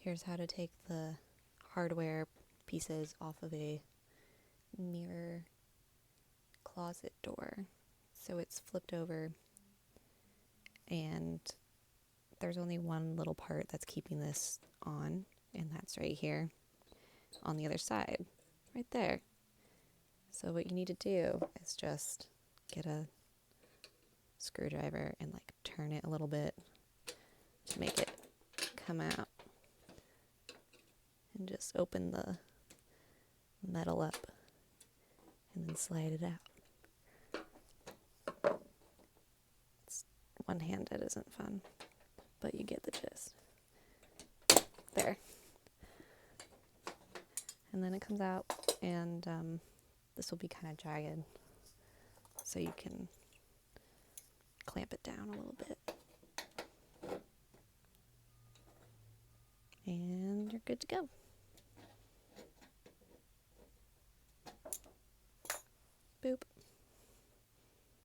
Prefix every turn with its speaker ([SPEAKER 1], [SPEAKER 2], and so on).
[SPEAKER 1] Here's how to take the hardware pieces off of a mirror closet door. So it's flipped over and there's only one little part that's keeping this on, and that's right here on the other side, right there. So what you need to do is just get a screwdriver and like turn it a little bit to make it come out, and just open the metal up and then slide it out. It's one-handed isn't fun, but you get the gist. There. And then it comes out, and this will be kind of jagged, so you can clamp it down a little bit. And you're good to go. Boop.